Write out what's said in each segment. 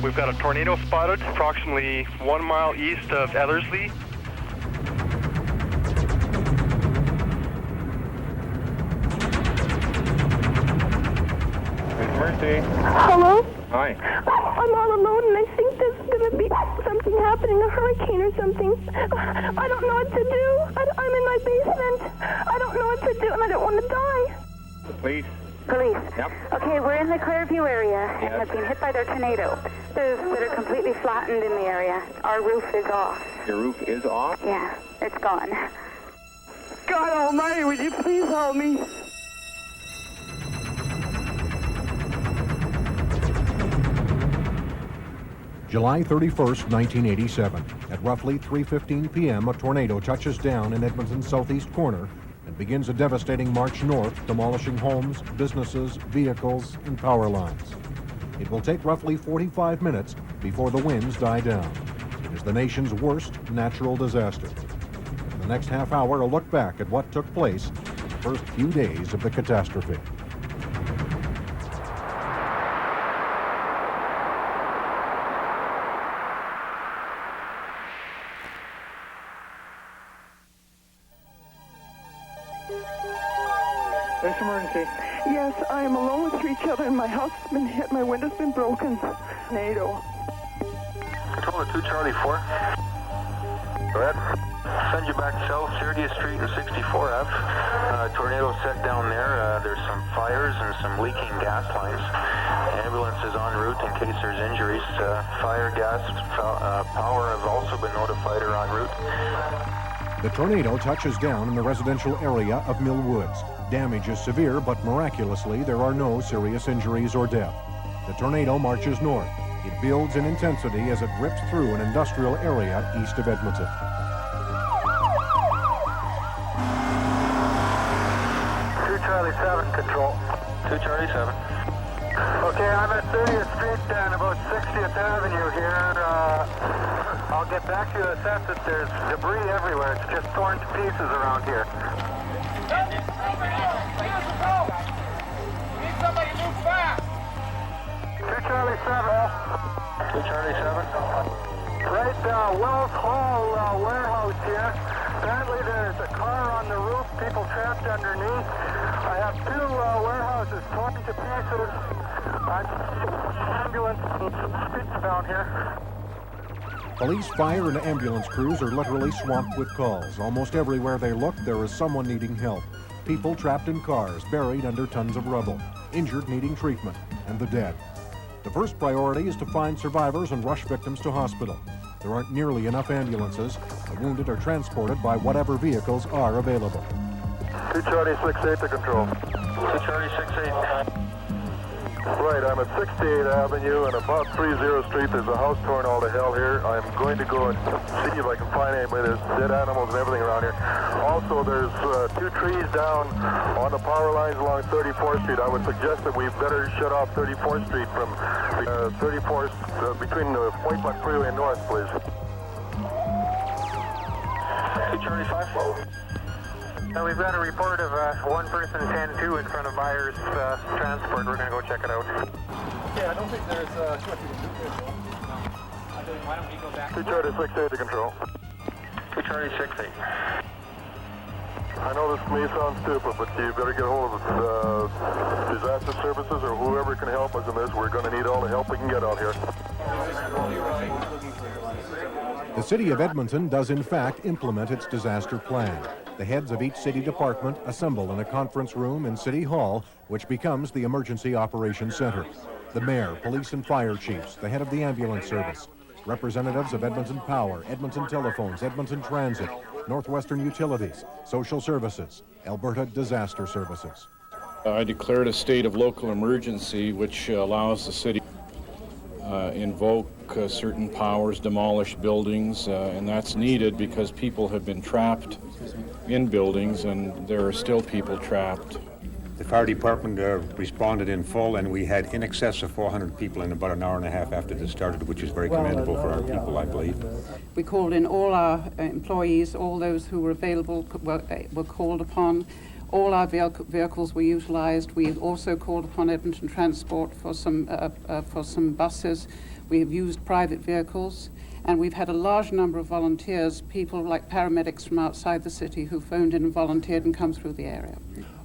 We've got a tornado spotted approximately 1 mile east of Ellerslie. Emergency. Hello? Hi. I'm all alone and I think there's going to be something happening, a hurricane or something. I don't know what to do. I'm in my basement. I don't know what to do and I don't want to die. Please. Police. Yep. Okay, we're in the Clearview area Yes. and have been hit by their tornado. That are completely flattened in the area. Our roof is off. Your roof is off? Yeah, it's gone. God almighty, would you please help me? July 31st, 1987. At roughly 3:15 p.m., a tornado touches down in Edmonton's southeast corner and begins a devastating march north, demolishing homes, businesses, vehicles, and power lines. It will take roughly 45 minutes before the winds die down. It is the nation's worst natural disaster. In the next half hour, a look back at what took place in the first few days of the catastrophe. There's emergency. Yes, I am alone with 3 children. My house has been hit. My window's been broken. Tornado. Control to 2 Charlie 4. Go ahead. Send you back south, 30th Street and 64 Ave. Tornado set down there. There's some fires and some leaking gas lines. Ambulance is en route in case there's injuries. Fire, gas, power have also been notified are en route. The tornado touches down in the residential area of Mill Woods. Damage is severe, but miraculously, there are no serious injuries or death. The tornado marches north. It builds in intensity as it rips through an industrial area east of Edmonton. 2 Charlie 7, control. 2 Charlie 7. Okay, I'm at 30th Street and about 60th Avenue here. I'll get back to you in a sense that there's debris everywhere. It's just torn to pieces around here. Need somebody to move fast. 2 Charlie 7. 2 Charlie 7. Right, Wells Hall warehouse here. Apparently there's a car on the roof, people trapped underneath. I have 2 warehouses torn to pieces. Ambulance streets down here. Police, fire, and ambulance crews are literally swamped with calls. Almost everywhere they look, there is someone needing help. People trapped in cars, buried under tons of rubble, injured needing treatment, and the dead. The first priority is to find survivors and rush victims to hospital. There aren't nearly enough ambulances. The wounded are transported by whatever vehicles are available. 2 Charlie 6-8 to control. 2 Charlie 6-8. Right, I'm at 68th Avenue and about 30 Street. There's a house torn all to hell here. I'm going to go and see if I can find anybody. There's dead animals and everything around here. Also, there's 2 trees down on the power lines along 34th Street. I would suggest that we better shut off 34th Street from 34th between the Point Blank Freeway and North, please. 2 Charlie 5. We've got a report of one person 10-2 in front of Myers Transport. We're going to go check it out. Yeah, I don't think there's too much we can do here. Why don't we go back? 2 Charlie 6-8 to control. 2 Charlie 6-8. I know this may sound stupid, but you better get hold of disaster services or whoever can help us in this. We're going to need all the help we can get out here. The city of Edmonton does in fact implement its disaster plan. The heads of each city department assemble in a conference room in City Hall, which becomes the Emergency Operations Center. The mayor, police and fire chiefs, the head of the ambulance service, representatives of Edmonton Power, Edmonton Telephones, Edmonton Transit, Northwestern Utilities, Social Services, Alberta Disaster Services. I declared a state of local emergency, which allows the city invoke certain powers, demolish buildings, and that's needed because people have been trapped in buildings and there are still people trapped. The fire department responded in full, and we had in excess of 400 people in about an hour and a half after this started, which is very commendable for our people, I believe. We called in all our employees, all those who were available were called upon. All our vehicles were utilized. We also called upon Edmonton Transport for some buses. We have used private vehicles, and we've had a large number of volunteers, people like paramedics from outside the city who phoned in and volunteered and come through the area.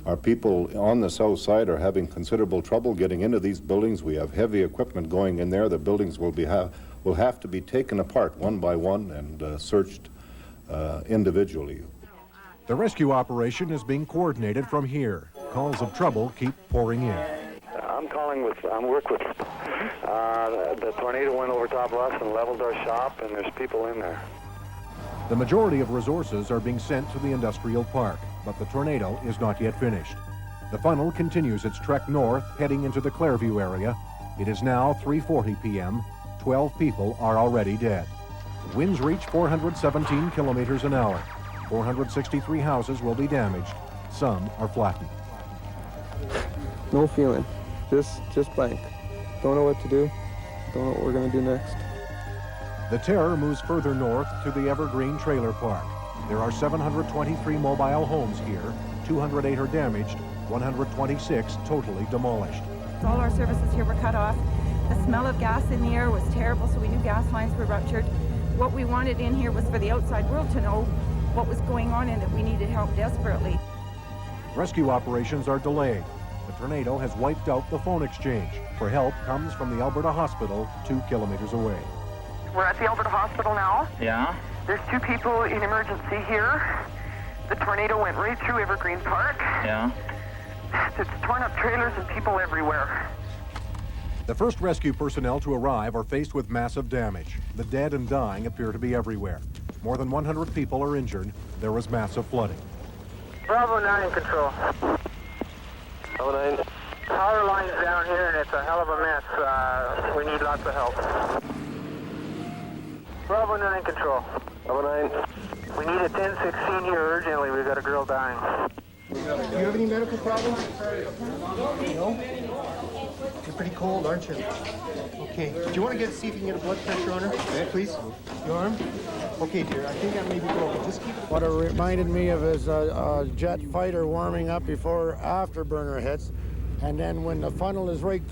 Our people on the south side are having considerable trouble getting into these buildings. We have heavy equipment going in there. The buildings will have to be taken apart one by one and searched individually. The rescue operation is being coordinated from here. Calls of trouble keep pouring in. I'm work with. The tornado went over top of us and leveled our shop, and there's people in there. The majority of resources are being sent to the industrial park, but the tornado is not yet finished. The funnel continues its trek north, heading into the Clairview area. It is now 3:40 p.m. 12 people are already dead. Winds reach 417 kilometers an hour. 463 houses will be damaged. Some are flattened. No feeling. Just blank. Don't know what to do. Don't know what we're going to do next. The terror moves further north to the Evergreen Trailer Park. There are 723 mobile homes here. 208 are damaged, 126 totally demolished. All our services here were cut off. The smell of gas in the air was terrible, so we knew gas lines were ruptured. What we wanted in here was for the outside world to know what was going on and that we needed help desperately. Rescue operations are delayed. The tornado has wiped out the phone exchange. For help comes from the Alberta Hospital, 2 kilometers away. We're at the Alberta Hospital now. Yeah. There's 2 people in emergency here. The tornado went right through Evergreen Park. Yeah. It's torn up trailers and people everywhere. The first rescue personnel to arrive are faced with massive damage. The dead and dying appear to be everywhere. More than 100 people are injured. There was massive flooding. Bravo 9 in control. Bravo 9. Power line's down here and it's a hell of a mess. We need lots of help. Bravo 9 control. Bravo 9. We need a 1016 here urgently. We've got a girl dying. Do you have any medical problems? No? You're pretty cold, aren't you? Okay. Do you want to see if you can get a blood pressure on her? Okay, please. Your arm? Okay, dear. I think that may be broken. Just keep it. What it reminded me of is a jet fighter warming up before afterburner hits, and then when the funnel is right,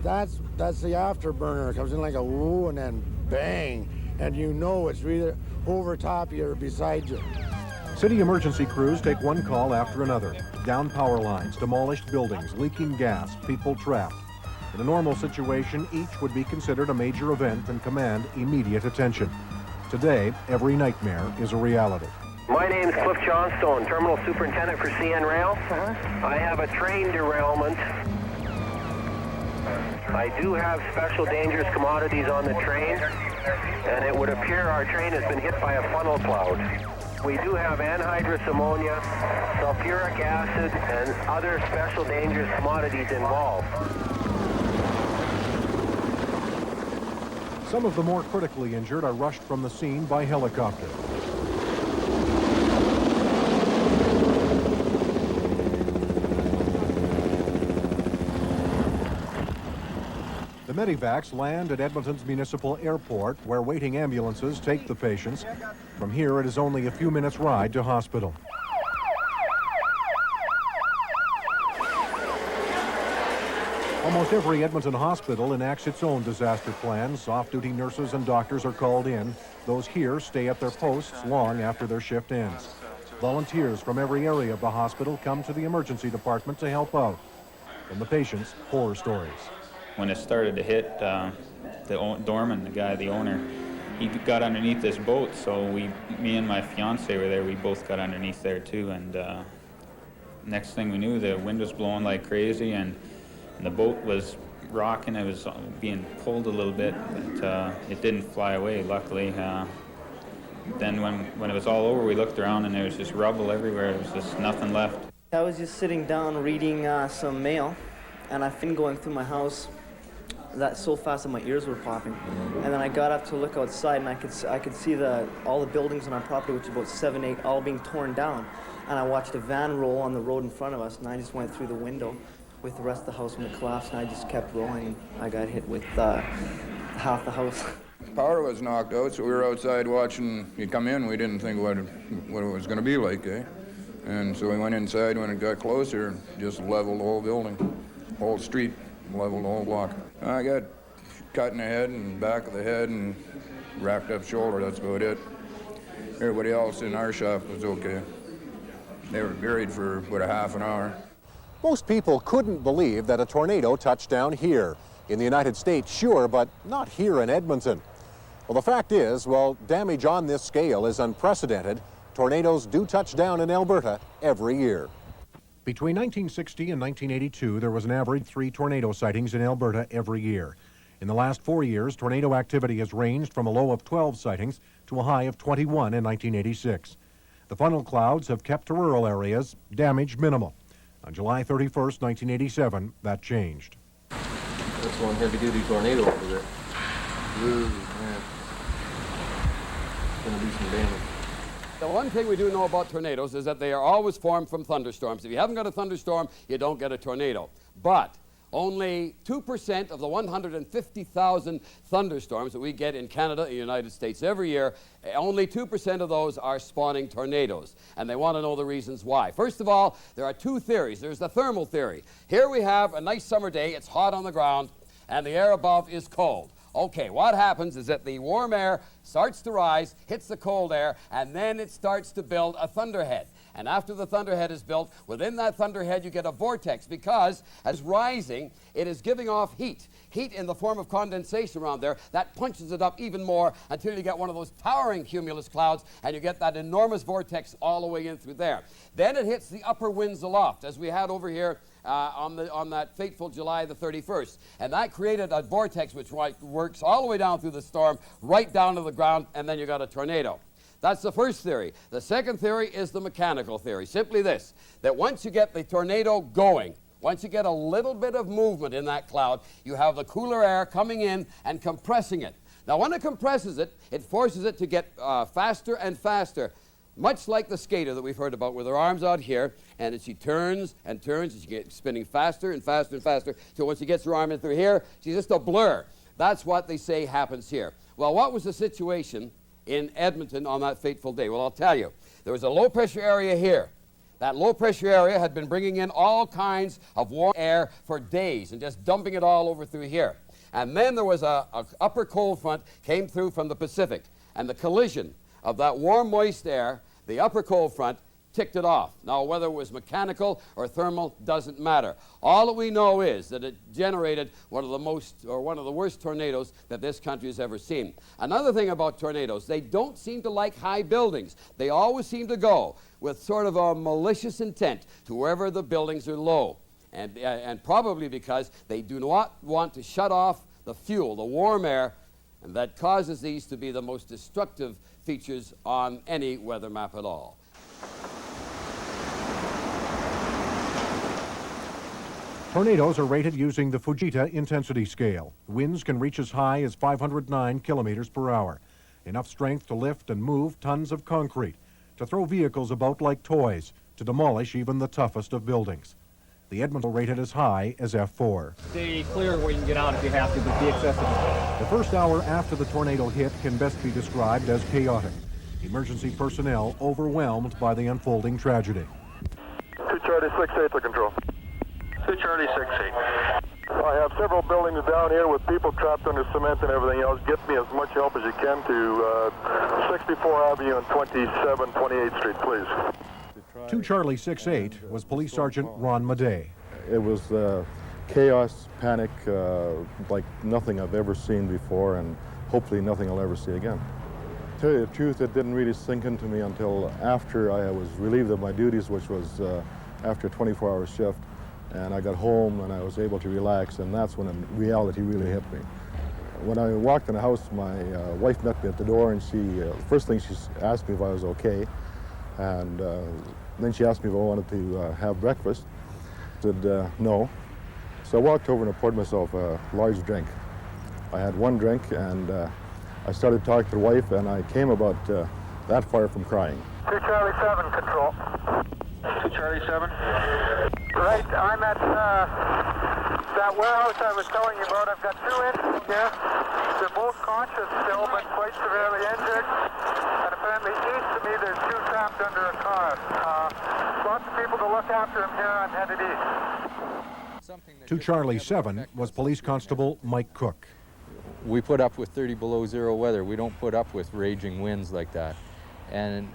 that's the afterburner. It comes in like a woo and then bang, and you know it's either over top of you or beside you. City emergency crews take one call after another. Down power lines, demolished buildings, leaking gas, people trapped. In a normal situation, each would be considered a major event and command immediate attention. Today, every nightmare is a reality. My name is Cliff Johnstone, Terminal Superintendent for CN Rail. I have a train derailment. I do have special dangerous commodities on the train, and it would appear our train has been hit by a funnel cloud. We do have anhydrous ammonia, sulfuric acid, and other special dangerous commodities involved. Some of the more critically injured are rushed from the scene by helicopter. The medivacs land at Edmonton's municipal airport, where waiting ambulances take the patients. From here, it is only a few minutes' ride to hospital. Almost every Edmonton hospital enacts its own disaster plans. Off-duty nurses and doctors are called in. Those here stay at their posts long after their shift ends. Volunteers from every area of the hospital come to the emergency department to help out. From the patients, horror stories. When it started to hit, Dorman, the owner, he got underneath this boat, so me and my fiance were there. We both got underneath there too, and next thing we knew, the wind was blowing like crazy, and the boat was rocking. It was being pulled a little bit, but it didn't fly away, luckily. Then when it was all over, we looked around and there was just rubble everywhere. There was just nothing left. I was just sitting down reading some mail, and I've been going through my house that so fast that my ears were popping. And then I got up to look outside, and I could see all the buildings on our property, which is about 7, 8, all being torn down. And I watched a van roll on the road in front of us, and I just went through the window with the rest of the house when it collapsed, and I just kept rolling, and I got hit with half the house. Power was knocked out, so we were outside watching it come in. We didn't think what it was going to be like, eh? And so we went inside when it got closer and just leveled the whole building, whole street, leveled the whole block. I got cut in the head and back of the head and racked up shoulder, that's about it. Everybody else in our shop was okay. They were buried for about a half an hour. Most people couldn't believe that a tornado touched down here. In the United States, sure, but not here in Edmonton. Well, the fact is, well, damage on this scale is unprecedented. Tornadoes do touch down in Alberta every year. Between 1960 and 1982, there was an average 3 tornado sightings in Alberta every year. In the last 4 years, tornado activity has ranged from a low of 12 sightings to a high of 21 in 1986. The funnel clouds have kept to rural areas, damage minimal. On July 31st, 1987, that changed. That's one heavy-duty tornado over there. Ooh, man. It's going to do some damage. The one thing we do know about tornadoes is that they are always formed from thunderstorms. If you haven't got a thunderstorm, you don't get a tornado. But only 2% of the 150,000 thunderstorms that we get in Canada and the United States every year, only 2% of those are spawning tornadoes. And they want to know the reasons why. First of all, there are 2 theories. There's the thermal theory. Here we have a nice summer day. It's hot on the ground, and the air above is cold. Okay, what happens is that the warm air starts to rise, hits the cold air, and then it starts to build a thunderhead. And after the thunderhead is built, within that thunderhead you get a vortex, because as rising, it is giving off heat. Heat in the form of condensation around there that punches it up even more until you get one of those towering cumulus clouds, and you get that enormous vortex all the way in through there. Then it hits the upper winds aloft, as we had over here on that fateful July the 31st. And that created a vortex which works all the way down through the storm, right down to the ground, and then you got a tornado. That's the first theory. The second theory is the mechanical theory. Simply this, that once you get the tornado going, once you get a little bit of movement in that cloud, you have the cooler air coming in and compressing it. Now, when it compresses it, it forces it to get faster and faster, much like the skater that we've heard about with her arms out here, and as she turns and turns, she gets spinning faster and faster and faster, so once she gets her arm in through here, she's just a blur. That's what they say happens here. Well, what was the situation in Edmonton on that fateful day? Well, I'll tell you. There was a low-pressure area here. That low-pressure area had been bringing in all kinds of warm air for days and just dumping it all over through here. And then there was a upper cold front came through from the Pacific, and the collision of that warm, moist air, the upper cold front, ticked it off. Now, whether it was mechanical or thermal doesn't matter. All that we know is that it generated one of the worst tornadoes that this country has ever seen. Another thing about tornadoes, they don't seem to like high buildings. They always seem to go with sort of a malicious intent to wherever the buildings are low. And probably because they do not want to shut off the fuel, the warm air, and that causes these to be the most destructive features on any weather map at all. Tornadoes are rated using the Fujita intensity scale. Winds can reach as high as 509 kilometers per hour. Enough strength to lift and move tons of concrete, to throw vehicles about like toys, to demolish even the toughest of buildings. The Edmonton rated as high as F4. Stay clear where you can get out if you have to, but be accessible. The first hour after the tornado hit can best be described as chaotic. Emergency personnel overwhelmed by the unfolding tragedy. 2 Charlie 6-8 to control. 2 Charlie 6-8. I have several buildings down here with people trapped under cement and everything else. Get me as much help as you can to 64 Avenue and 28th Street, please. 2 Charlie 6-8 was Police Sergeant Ron Madej. It was chaos, panic, like nothing I've ever seen before, and hopefully nothing I'll ever see again. To tell you the truth, it didn't really sink into me until after I was relieved of my duties, which was after a 24-hour shift, and I got home and I was able to relax, and that's when reality really hit me. When I walked in the house, my wife met me at the door, and first thing she asked me if I was okay, and then she asked me if I wanted to have breakfast. I said no. So I walked over and I poured myself a large drink. I had one drink, and I started talking to the wife, and I came about that far from crying. 2 Charlie 7, control. 2 Charlie 7. Right, I'm at that warehouse I was telling you about. I've got 2 inmates here. They're both conscious still, but quite severely injured. And apparently east of me, there's 2 trapped under a car. Lots of people to look after them here. I'm headed east. 2 Charlie 7 was Police Constable Mike Cook. we put up with 30 below zero weather. We don't put up with raging winds like that. And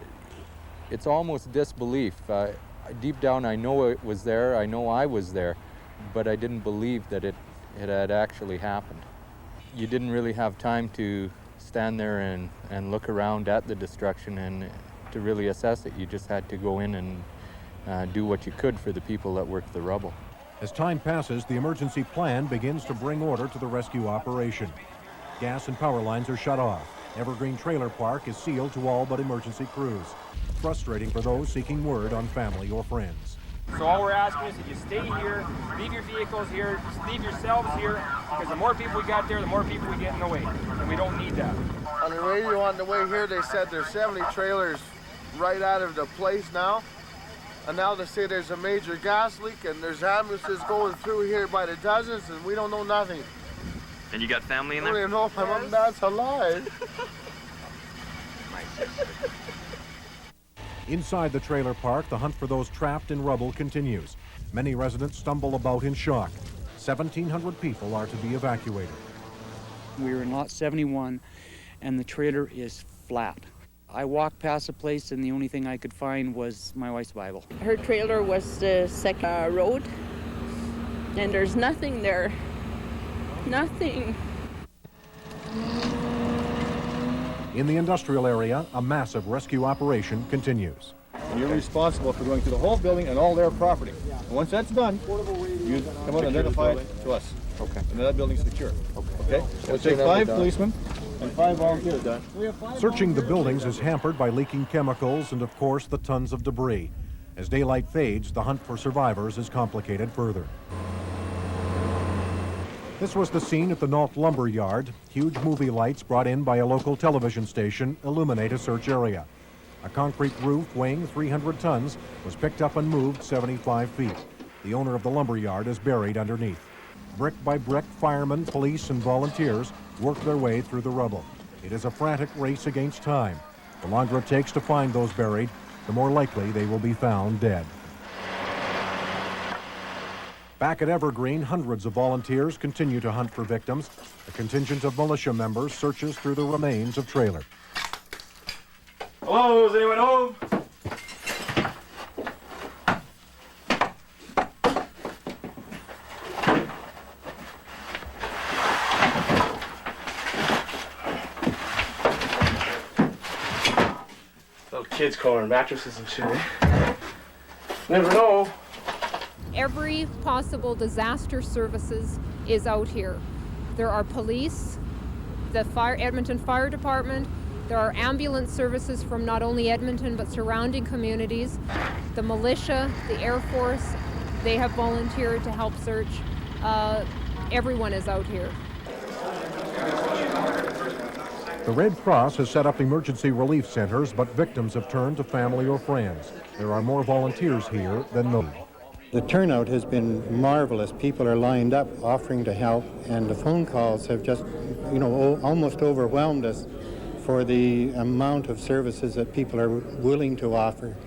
it's almost disbelief. Deep down, I know it was there, I know I was there, but I didn't believe that it had actually happened. You didn't really have time to stand there and look around at the destruction and to really assess it. You just had to go in and do what you could for the people that worked the rubble. As time passes, the emergency plan begins to bring order to the rescue operation. Gas and power lines are shut off. Evergreen Trailer Park is sealed to all but emergency crews. Frustrating for those seeking word on family or friends. So all we're asking is that you stay here, leave your vehicles here, just leave yourselves here, because the more people we got there, the more people we get in the way, and we don't need that. On the radio on the way here, they said there's 70 trailers right out of the place now, and now they say there's a major gas leak and there's ambulances going through here by the dozens, and we don't know nothing. And you got family in I there? don't even know if my mom and dad's alive. Inside the trailer park, the hunt for those trapped in rubble continues. Many residents stumble about in shock. 1,700 people are to be evacuated. We were in lot 71, and the trailer is flat. I walked past the place, and the only thing I could find was my wife's Bible. Her trailer was the second road, and there's nothing there. Nothing. In the industrial area, a massive rescue operation continues. You're responsible for going through the whole building and all their property. And once that's done, you come out and identify it to us. Okay. And that building's secure. Okay? It'll take 5 policemen and 5 volunteers. Searching the buildings is hampered by leaking chemicals and, of course, the tons of debris. As daylight fades, the hunt for survivors is complicated further. This was the scene at the Nault Lumber Yard. Huge movie lights brought in by a local television station illuminate a search area. A concrete roof weighing 300 tons was picked up and moved 75 feet. The owner of the lumber yard is buried underneath. Brick by brick, firemen, police, and volunteers work their way through the rubble. It is a frantic race against time. The longer it takes to find those buried, the more likely they will be found dead. Back at Evergreen, hundreds of volunteers continue to hunt for victims. A contingent of militia members searches through the remains of trailer. Hello, is anyone home? Little kids calling mattresses and shit. Never know. Every possible disaster services is out here. There are police, the Edmonton Fire Department, there are ambulance services from not only Edmonton but surrounding communities, the militia, the Air Force, they have volunteered to help search. Everyone is out here. The Red Cross has set up emergency relief centers, but victims have turned to family or friends. There are more volunteers here than those. The turnout has been marvelous. People are lined up offering to help, and the phone calls have just, almost overwhelmed us for the amount of services that people are willing to offer.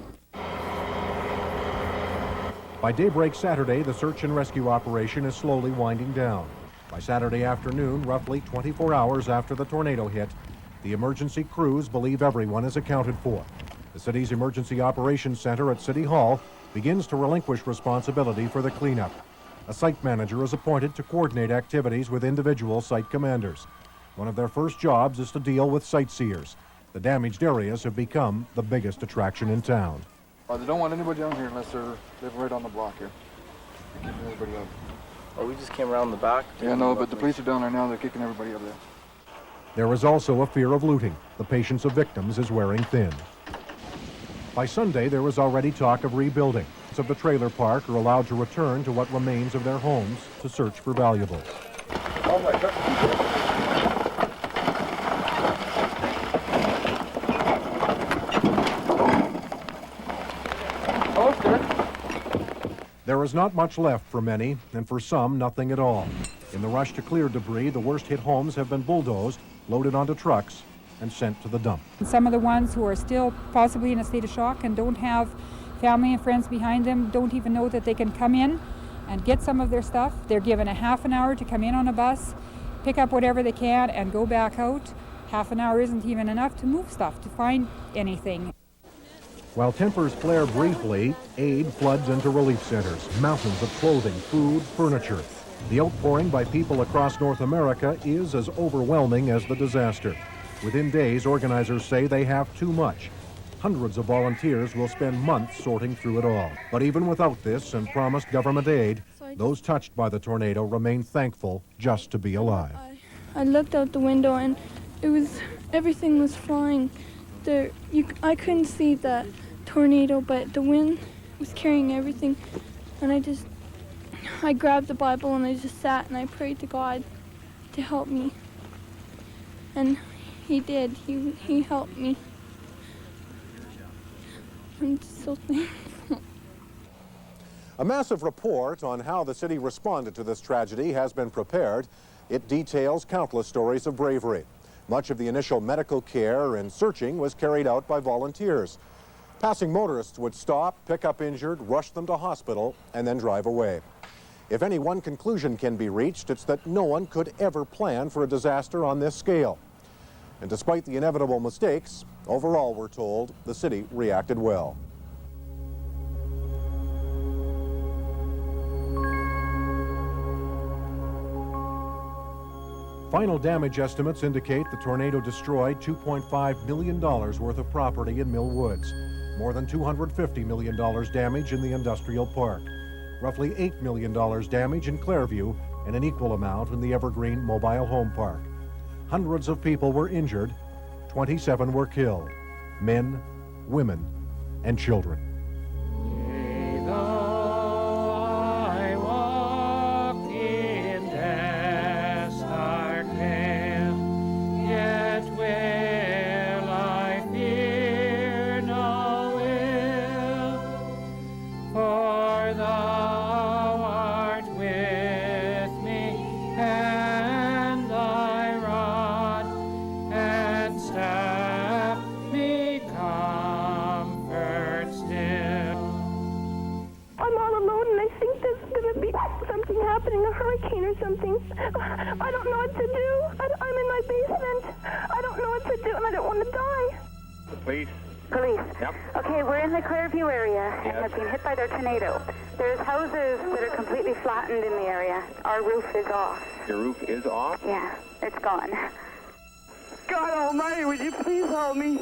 By daybreak Saturday, the search and rescue operation is slowly winding down. By Saturday afternoon, roughly 24 hours after the tornado hit, the emergency crews believe everyone is accounted for. The city's Emergency Operations Center at City Hall begins to relinquish responsibility for the cleanup. A site manager is appointed to coordinate activities with individual site commanders. One of their first jobs is to deal with sightseers. The damaged areas have become the biggest attraction in town. They don't want anybody down here unless they're living right on the block here. They're keeping everybody out. Oh, we just came around the back. Yeah, no, but the police are down there now. They're kicking everybody up there. There is also a fear of looting. The patience of victims is wearing thin. By Sunday, there was already talk of rebuilding. Of the trailer park are allowed to return to what remains of their homes to search for valuables. Oh my God. There is not much left for many, and for some, nothing at all. In the rush to clear debris, the worst-hit homes have been bulldozed, loaded onto trucks, and sent to the dump. Some of the ones who are still possibly in a state of shock and don't have family and friends behind them, don't even know that they can come in and get some of their stuff. They're given a half an hour to come in on a bus pick up whatever they can and go back out. Half an hour isn't even enough to move stuff, to find anything. While tempers flare briefly, aid floods into relief centers, mountains of clothing, food, furniture. The outpouring by people across North America is as overwhelming as the disaster. Within days, organizers say they have too much. Hundreds of volunteers will spend months sorting through it all. But even without this and promised government aid, those touched by the tornado remain thankful just to be alive. I looked out the window and everything was flying. I couldn't see the tornado, but the wind was carrying everything. And I grabbed the Bible and I just sat and I prayed to God to help me. And he did. He helped me. I'm just so thankful. A massive report on how the city responded to this tragedy has been prepared. It details countless stories of bravery. Much of the initial medical care and searching was carried out by volunteers. Passing motorists would stop, pick up injured, rush them to hospital, and then drive away. If any one conclusion can be reached, it's that no one could ever plan for a disaster on this scale. And despite the inevitable mistakes, overall, we're told, the city reacted well. Final damage estimates indicate the tornado destroyed $2.5 million worth of property in Mill Woods, more than $250 million damage in the industrial park, roughly $8 million damage in Clairview, and an equal amount in the Evergreen Mobile Home Park. Hundreds of people were injured, 27 were killed, men, women, and children. Happening, a hurricane or something. I don't know what to do. I'm in my basement. I don't know what to do, and I don't want to die. Police. Police. Yep. Okay, we're in the Clairview area Yes. and have been hit by their tornado. There's houses that are completely flattened in the area. Our roof is off. Your roof is off? Yeah, it's gone. God almighty, would you please help me?